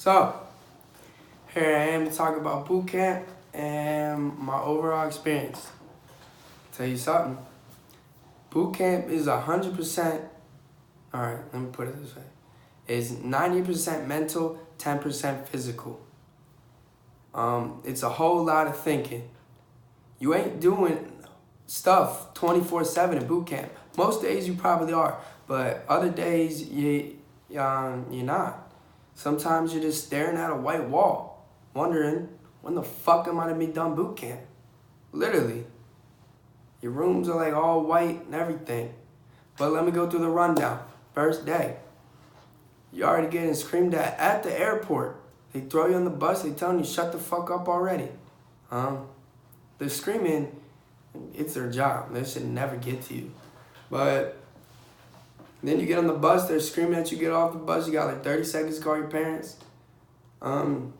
So, here I am to talk about boot camp and my overall experience. Tell you something. Boot camp is 100%, alright, let me put it this way. It's 90% mental, 10% physical. It's a whole lot of thinking. You ain't doing stuff 24/7 in boot camp. Most days you probably are, but other days you're not. Sometimes you're just staring at a white wall, wondering, when the fuck am I to be done boot camp? Literally. Your rooms are like all white and everything. But let me go through the rundown. First day. You're already getting screamed at the airport. They throw you on the bus, they telling you shut the fuck up already. They're screaming, it's their job. They should never get to you. But then you get on the bus, they're screaming at you, get off the bus, you got like 30 seconds to call your parents. And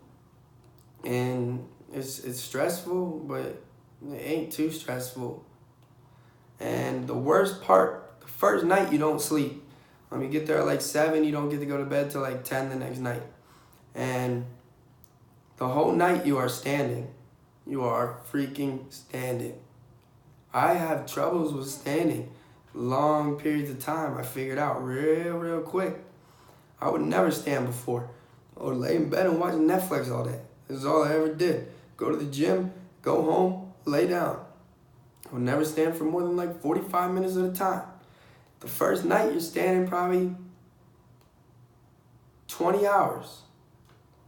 it's stressful, but it ain't too stressful. And the worst part, the first night you don't sleep. You get there at like 7, you don't get to go to bed till like 10 the next night. And the whole night you are standing. You are freaking standing. I have troubles with standing long periods of time. I figured out real quick. I would never stand before. I would lay in bed and watch Netflix all day. This is all I ever did. Go to the gym, go home, lay down. I would never stand for more than like 45 minutes at a time. The first night you're standing probably 20 hours.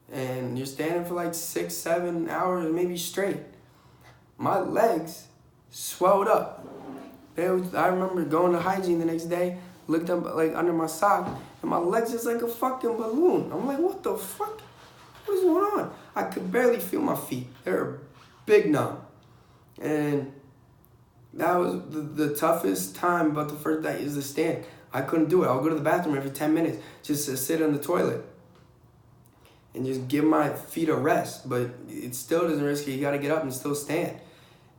And you're standing for like 6-7 hours, maybe straight. My legs swelled up. I remember going to hygiene the next day, looked up like under my sock, and my legs just like a fucking balloon. I'm like, what the fuck? What is going on? I could barely feel my feet. They were big numb. And that was the toughest time about the first night is the stand. I couldn't do it. I would go to the bathroom every 10 minutes just to sit on the toilet and just give my feet a rest. But it still doesn't risk it. You got to get up and still stand.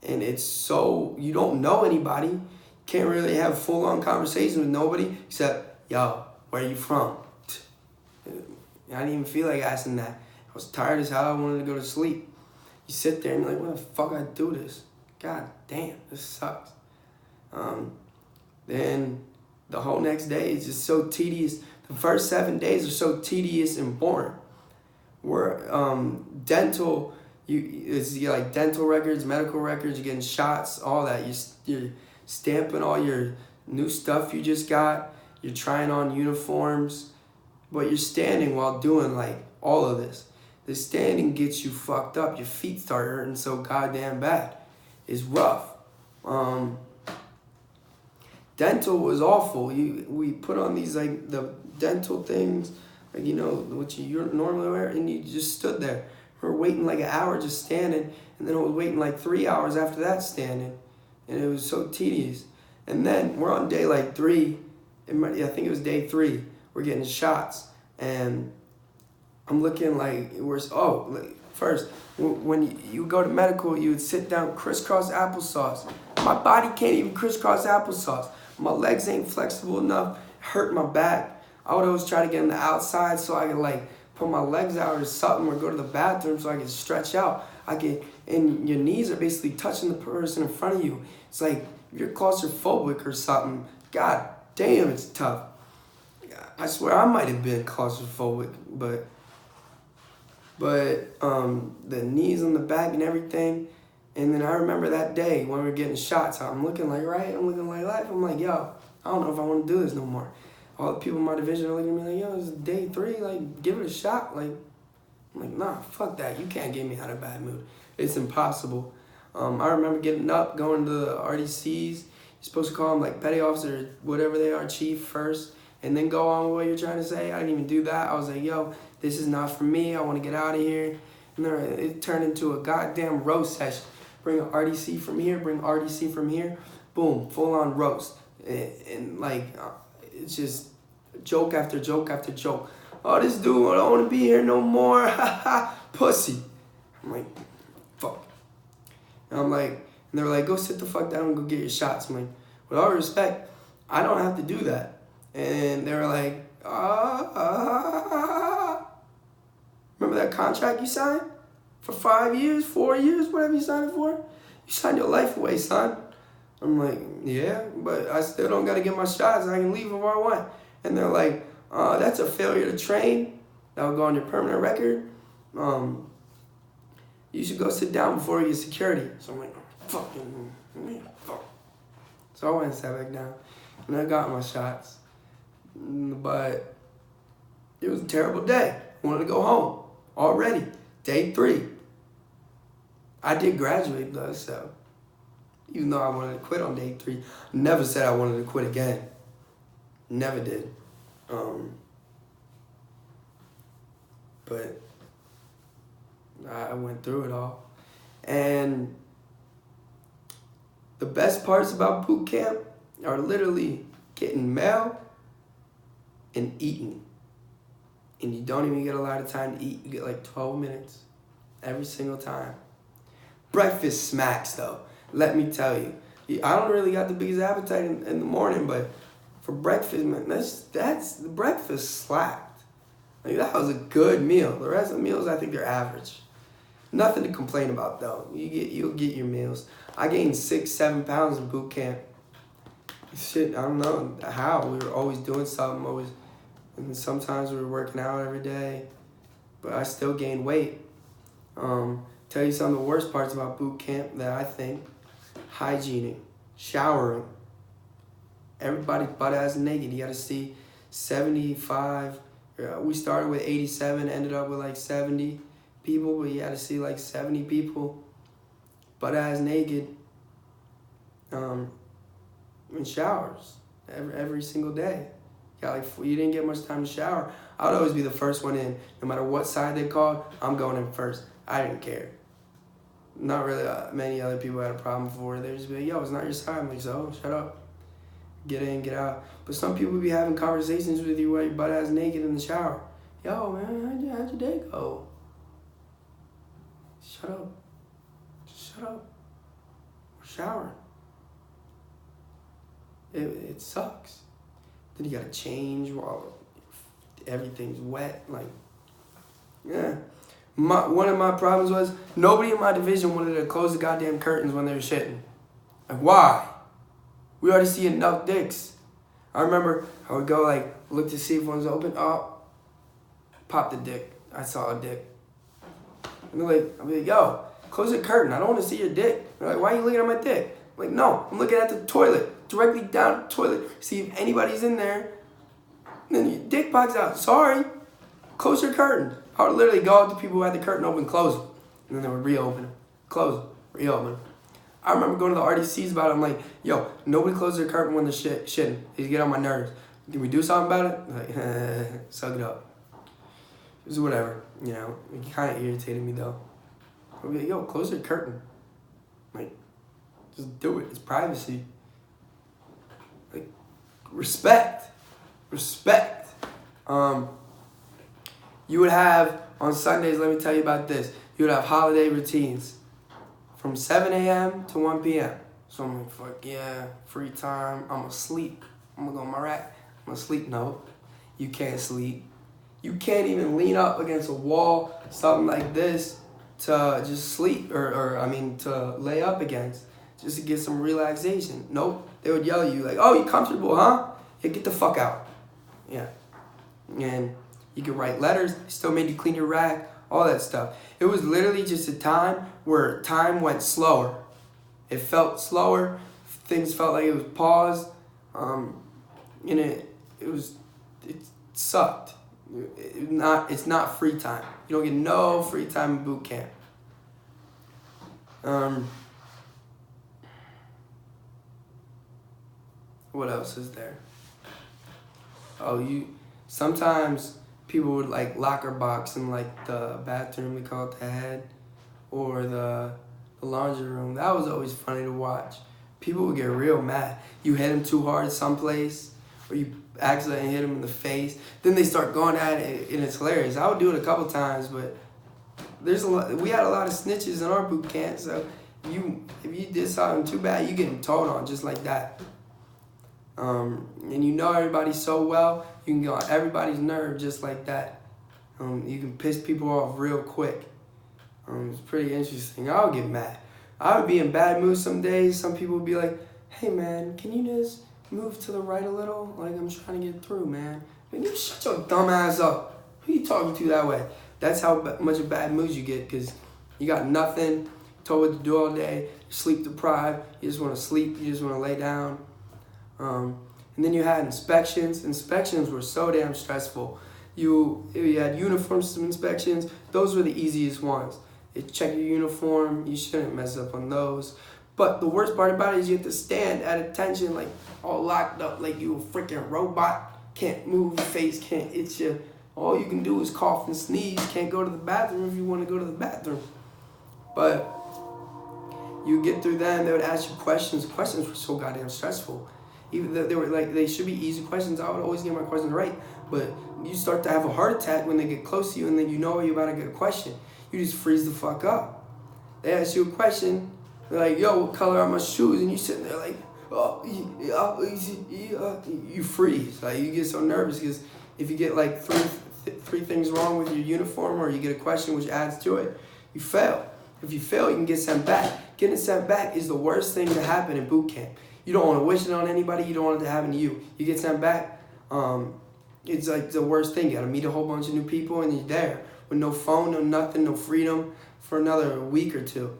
And it's so, you don't know anybody. Can't really have full-on conversation with nobody except, yo, where are you from? I didn't even feel like asking that. I was tired as hell. I wanted to go to sleep. You sit there and you're like, why the fuck I do this? God damn, this sucks. Then the whole next day is just so tedious. The first 7 days are so tedious and boring. We're dental, you like dental records, medical records, you're getting shots, all that. You're stamping all your new stuff you just got. You're trying on uniforms, but you're standing while doing like all of this. The standing gets you fucked up. Your feet start hurting so goddamn bad. It's rough. Dental was awful. We put on these like the dental things, like what you normally wear, and you just stood there. We were waiting like an hour just standing, and then I was waiting like 3 hours after that standing, and it was so tedious. And then we're on day like 3, I think it was day 3. We're getting shots, and I'm looking like first, when you go to medical, you would sit down, crisscross applesauce. My body can't even crisscross applesauce. My legs ain't flexible enough, hurt my back. I would always try to get on the outside so I could like put my legs out or something, or go to the bathroom so I could stretch out. And your knees are basically touching the person in front of you. It's like you're claustrophobic or something. God damn, it's tough. I swear I might have been claustrophobic, but the knees on the back and everything. And then I remember that day when we were getting shots. I'm looking like life. I'm like, yo, I don't know if I want to do this no more. All the people in my division are looking at me like, yo, this is day 3. Like, give it a shot. Like, I'm like, nah, fuck that. You can't get me out of a bad mood. It's impossible. I remember getting up, going to the RDCs. You're supposed to call them like petty officer, whatever they are, chief first, and then go on with what you're trying to say. I didn't even do that. I was like, yo, this is not for me. I want to get out of here. And then it turned into a goddamn roast session. Bring an RDC from here, bring RDC from here. Boom, full on roast. And like, it's just joke after joke after joke. Oh, this dude, I don't want to be here no more. Pussy. I'm like, fuck. And I'm like, and they're like, go sit the fuck down and go get your shots. I'm like, with all respect, I don't have to do that. And they were like, Remember that contract you signed? For 5 years, 4 years, whatever you signed it for? You signed your life away, son. I'm like, yeah, but I still don't got to get my shots. I can leave if I want. And they're like, that's a failure to train. That will go on your permanent record. You should go sit down before you get security. So I'm like, fuck. So I went and sat back down. And I got my shots. But it was a terrible day. I wanted to go home already. Day 3. I did graduate though, so even though I wanted to quit on day 3, never said I wanted to quit again. Never did. But I went through it all. And the best parts about boot camp are literally getting mail and eating. And you don't even get a lot of time to eat. You get like 12 minutes every single time. Breakfast smacks though, let me tell you. I don't really got the biggest appetite in the morning, but for breakfast, man, that's the breakfast slapped. Like, that was a good meal. The rest of the meals, I think they're average. Nothing to complain about though. You'll get your meals. I gained 6-7 pounds in boot camp. Shit, I don't know how. We were always doing something, and sometimes we were working out every day, but I still gained weight. Tell you some of the worst parts about boot camp that I think: hygiening, showering. Everybody butt ass naked. You got to see 75. We started with 87, ended up with like 70 people, but you had to see like 70 people butt ass naked in showers every single day. You didn't get much time to shower. I would always be the first one in. No matter what side they called, I'm going in first. I didn't care. Not really many other people had a problem for it. They just be like, yo, it's not your side. I'm like, so, shut up. Get in, get out. But some people be having conversations with you while you're butt ass naked in the shower. Yo, man, how'd your day go? Shut up. Just shut up. We're showering. It sucks. Then you gotta change while everything's wet. Like, yeah. One of my problems was nobody in my division wanted to close the goddamn curtains when they were shitting. Like, why? We already see enough dicks. I remember I would go like look to see if one's open. Oh, pop the dick. I saw a dick. And they're like, I'll be like, yo, close the curtain. I don't want to see your dick. They're like, why are you looking at my dick? I'm like, no, I'm looking at the toilet. Directly down the toilet. See if anybody's in there. And then your dick pops out. Sorry. Close your curtain. I would literally go up to people who had the curtain open, close it. And then they would reopen it. Close it. Reopen it. I remember going to the RDCs about it. I'm like, yo, nobody closes their curtain when they're shitting. They get on my nerves. Can we do something about it? Like, suck it up. It was whatever, you know. It kind of irritated me though. I'd be like, yo, close your curtain. Like, just do it. It's privacy. Like, respect. Respect. You would have, on Sundays, let me tell you about this. You would have holiday routines from 7 a.m. to 1 p.m. So I'm like, fuck yeah, free time. I'm gonna sleep. I'm gonna go on my rack. I'm gonna sleep. No, you can't sleep. You can't even lean up against a wall, something like this, to just sleep, to lay up against, just to get some relaxation. Nope, they would yell at you like, oh, you comfortable, huh? Yeah, get the fuck out. Yeah, and you could write letters, they still made you clean your rack, all that stuff. It was literally just a time where time went slower. It felt slower, things felt like it was paused, and it sucked. It's not free time. You don't get no free time in boot camp. What else is there? Sometimes people would like locker box in like the bathroom, we call it the head, or the laundry room. That was always funny to watch. People would get real mad. You hit them too hard someplace, or you accidentally hit them in the face. Then they start going at it, and it's hilarious. I would do it a couple times, but we had a lot of snitches in our boot camp, so if you did something too bad, you getting told on just like that. And you know everybody so well, you can get on everybody's nerve just like that. You can piss people off real quick. It's pretty interesting. I'll get mad. I would be in bad mood some days. Some people would be like, hey man, can you just move to the right a little? Like, I'm trying to get through, man. Man, you shut your dumb ass up. Who you talking to that way? That's how much of bad moods you get, because you got nothing, told what to do all day, you're sleep deprived, you just want to sleep, you just want to lay down. And then you had inspections. Inspections were so damn stressful. You had uniform system inspections. Those were the easiest ones. They check your uniform. You shouldn't mess up on those. But the worst part about it is you have to stand at attention, like all locked up, like you a freaking robot. Can't move your face, can't itch you. All you can do is cough and sneeze. Can't go to the bathroom if you want to go to the bathroom. But you get through them, they would ask you questions. Questions were so goddamn stressful. Even though they should be easy questions, I would always get my questions right. But you start to have a heart attack when they get close to you, and then you know you're about to get a question. You just freeze the fuck up. They ask you a question, they're like, yo, what color are my shoes? And you sitting there like, you freeze. Like, you get so nervous because if you get like three things wrong with your uniform, or you get a question which adds to it, you fail. If you fail, you can get sent back. Getting sent back is the worst thing to happen in boot camp. You don't want to wish it on anybody. You don't want it to happen to you. You get sent back, it's like the worst thing. You got to meet a whole bunch of new people, and you're there with no phone, no nothing, no freedom for another week or two.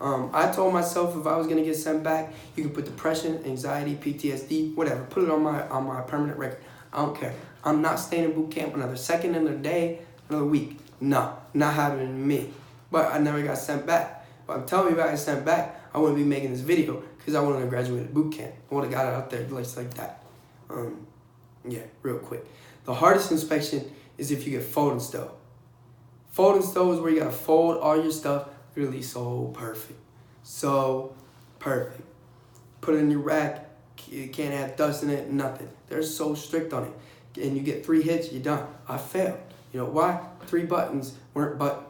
I told myself if I was going to get sent back, you can put depression, anxiety, PTSD, whatever. Put it on my permanent record. I don't care. I'm not staying in boot camp another second, another day, another week. No, not happening to me. But I never got sent back. But I'm telling you, if I got sent back, I wouldn't be making this video because I wouldn't have graduated boot camp. I would have got it out there like that. Yeah, real quick. The hardest inspection is if you get fold and stow. Fold and stow is where you got to fold all your stuff really so perfect. So perfect. Put it in your rack. You can't have dust in it, nothing. They're so strict on it. And you get 3 hits, you're done. I failed. You know why? 3 buttons weren't buttoned.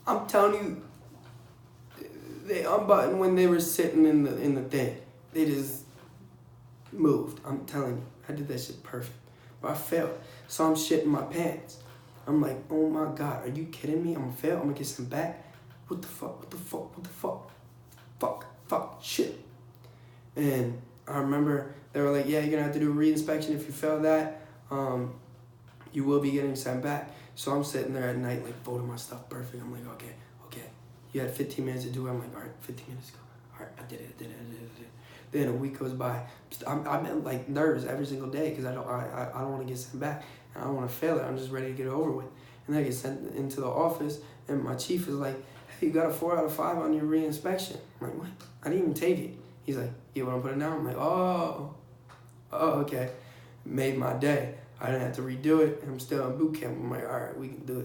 I'm telling you, they unbuttoned when they were sitting in the thing. They just moved. I'm telling you, I did that shit perfect. But I failed. So I'm shitting my pants. I'm like, oh my God, are you kidding me? I'm gonna fail. I'm gonna get sent back. What the fuck? What the fuck? What the fuck? Fuck. Shit. And I remember they were like, yeah, you're gonna have to do a re-inspection. If you fail that, you will be getting sent back. So I'm sitting there at night, like, folding my stuff perfect. I'm like, okay. You had 15 minutes to do it. I'm like, all right, 15 minutes ago. All right, I did it. Then a week goes by. I'm like nervous every single day because I don't want to get sent back. And I don't want to fail it. I'm just ready to get it over with. And then I get sent into the office, and my chief is like, hey, you got a 4 out of 5 on your re-inspection. I'm like, what? I didn't even take it. He's like, you want to put it down? I'm like, oh, okay. Made my day. I didn't have to redo it. I'm still in boot camp. I'm like, all right, we can do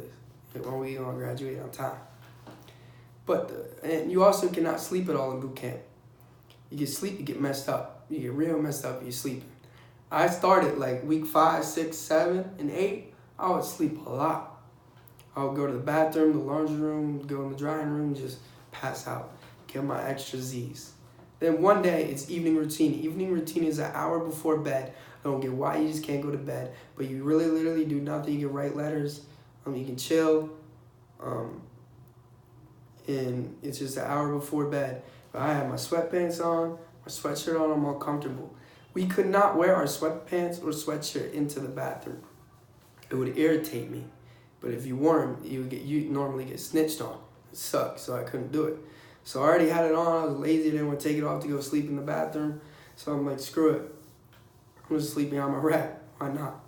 this. When we gonna graduate on time. But and you also cannot sleep at all in boot camp. You get sleep, you get messed up. You get real messed up, you're sleeping. I started like week 5, 6, 7, and 8. I would sleep a lot. I would go to the bathroom, the laundry room, go in the drying room, just pass out, get my extra Z's. Then one day, it's evening routine. Evening routine is an hour before bed. I don't get why you just can't go to bed, but you really literally do nothing. You can write letters, you can chill, and it's just an hour before bed. But I have my sweatpants on, my sweatshirt on, I'm all comfortable. We could not wear our sweatpants or sweatshirt into the bathroom. It would irritate me. But if you wore them, you normally get snitched on. It sucked, so I couldn't do it. So I already had it on, I was lazy, I didn't want to take it off to go sleep in the bathroom. So I'm like, screw it. I'm gonna sleep behind my rack, why not?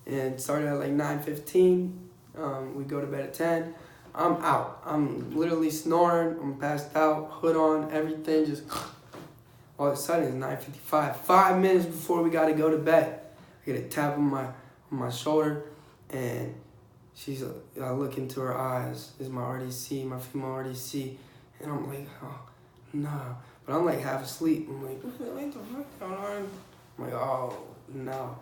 And started at like 9:15, we go to bed at 10. I'm out. I'm literally snoring. I'm passed out, hood on, everything. Just all of a sudden it's 9:55. 5 minutes before we gotta go to bed, I get a tap on my shoulder, and I look into her eyes. It's my RDC, my female RDC, and I'm like, oh no. But I'm like half asleep. I'm like, what the fuck going on? I'm like, oh no.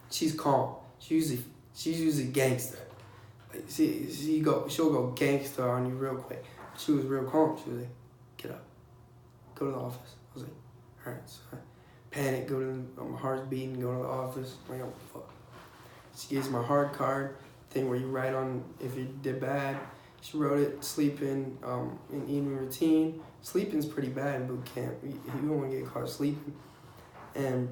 She's calm. She's usually gangster. She'll go gangster on you real quick. She was real calm. She was like, get up, go to the office. I was like, all right. So I panic, my heart's beating, go to the office. I'm like, oh fuck. She gives my hard card. thing where you write on if you did bad. She wrote it, sleeping, in evening routine. Sleeping's pretty bad in boot camp. You don't want to get caught sleeping. And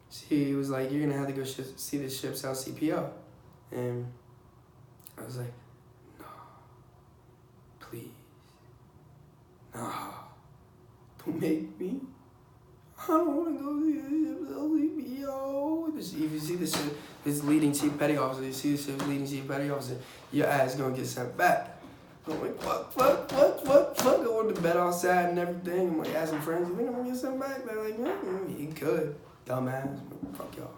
she was like, you're going to have to go see the ship's out CPO. And I was like, no, please. No, don't make me. I don't want to go see the ship's out CPO. If you see the ship, it's leading chief petty officer. You see the ship's leading chief petty officer, your ass going to get sent back. I'm like, fuck. I went to bed all sad and everything. I'm like, asking friends, you think I'm going to get sent back? They're like, you could. Dumbass. Fuck y'all.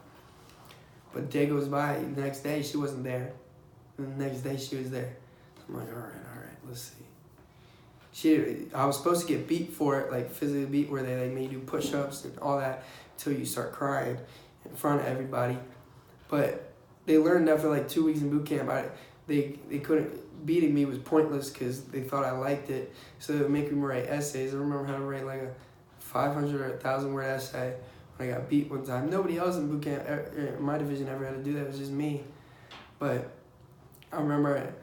But day goes by. The next day, she wasn't there. And the next day, she was there. I'm like, all right, let's see. I was supposed to get beat for it, like physically beat, where they made you do push-ups and all that until you start crying in front of everybody. But they learned after like 2 weeks in boot camp, they couldn't. Beating me was pointless because they thought I liked it. So they would make me write essays. I remember how to write like a 500 or 1,000 word essay when I got beat one time. Nobody else in boot camp, in my division, ever had to do that. It was just me. But I remember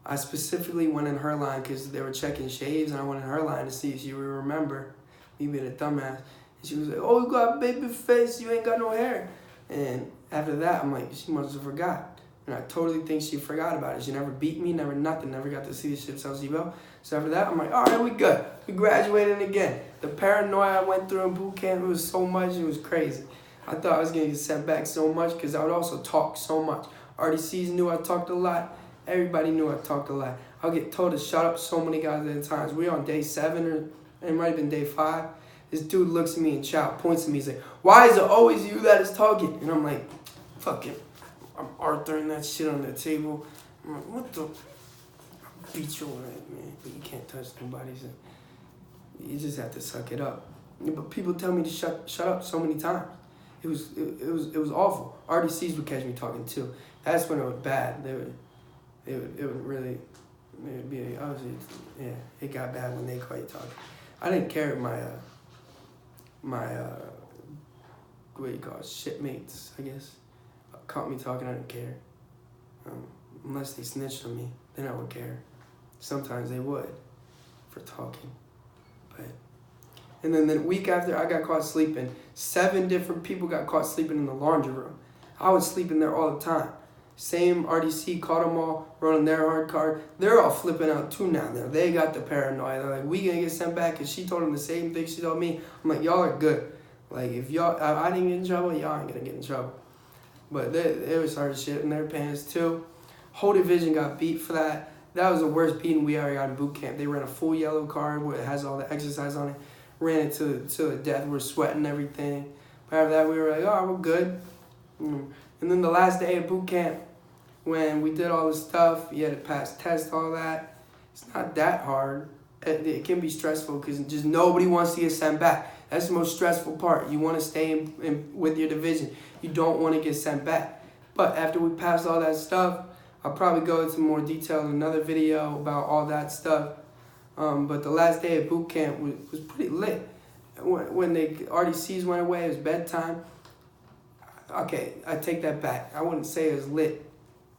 I specifically went in her line because they were checking shaves, and I went in her line to see if she would remember me being a dumbass. And she was like, oh, you got a baby face, you ain't got no hair. And after that, I'm like, she must have forgot. And I totally think she forgot about it. She never beat me, never nothing, never got to see the ship's LCBO. So after that, I'm like, all right, we good. We graduated again. The paranoia I went through in boot camp, it was so much, it was crazy. I thought I was going to get sent back so much because I would also talk so much. RDCs knew I talked a lot. Everybody knew I talked a lot. I'll get told to shut up so many goddamn times. We were on day 7, or it might have been day 5. This dude looks at me and points at me. He's like, why is it always you that is talking? And I'm like, fuck it. I'm Arthur that shit on the table. I'm like, what the? I'll beat your ass, man. But you can't touch nobody. So you just have to suck it up. Yeah, but people tell me to shut up so many times. It was awful. RDCs would catch me talking too. That's when it was bad. It would really, it would be, obviously, yeah, it got bad when they caught you talking. I didn't care if my what do you call it, shipmates, I guess, caught me talking. I didn't care. Unless they snitched on me, then I would care. Sometimes they would for talking. But, and then the week after, I got caught sleeping. 7 different people got caught sleeping in the laundry room. I was sleeping there all the time. Same RDC caught them all running their hard card. They're all flipping out too now. They got the paranoia. They're like, we gonna get sent back, and she told them the same thing she told me. I'm like, y'all are good. Like, if y'all, I didn't get in trouble, y'all ain't gonna get in trouble. But they was hard shit in their pants too. Whole division got beat for that. That was the worst beating we ever got in boot camp. They ran a full yellow card where it has all the exercise on it. Ran it to the death. We're sweating and everything. But after that, we were like, oh, we're good. And then the last day of boot camp, when we did all this stuff, you had to pass tests, all that. It's not that hard. It can be stressful because just nobody wants to get sent back. That's the most stressful part. You want to stay in with your division. You don't want to get sent back. But after we passed all that stuff, I'll probably go into more detail in another video about all that stuff. But the last day of boot camp was pretty lit. When the RDCs went away, it was bedtime. Okay, I take that back. I wouldn't say it was lit,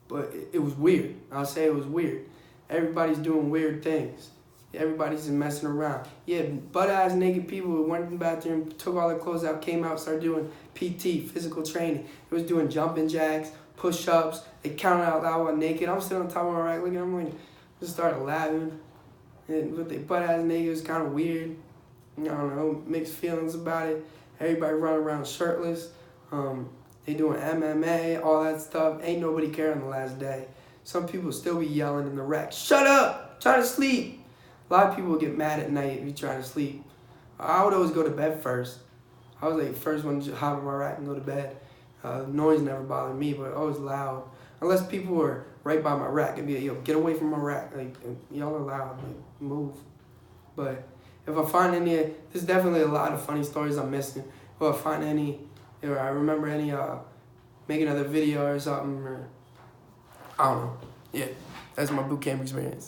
but it was weird. I'll say it was weird. Everybody's doing weird things. Everybody's just messing around. Yeah, butt-ass naked people who went in the bathroom, took all their clothes out, came out, started doing PT, physical training. It was doing jumping jacks, push-ups. They counted out loud while naked. I'm sitting on top of my rack looking at them, like, just started laughing. And with their butt-ass naked, it was kind of weird. I don't know, mixed feelings about it. Everybody running around shirtless. They doing MMA, all that stuff. Ain't nobody caring the last day. Some people still be yelling in the rack, shut up, trying to sleep. A lot of people get mad at night if you try to sleep. I would always go to bed first. I was like the first one to hop in my rack and go to bed. Noise never bothered me, but always loud. Unless people were right by my rack, it'd be like, yo, get away from my rack. Like, y'all are loud, like, move. But if I find any, there's definitely a lot of funny stories I'm missing. If I find any, or I remember any, make another video or something, or I don't know. Yeah, that's my boot camp experience.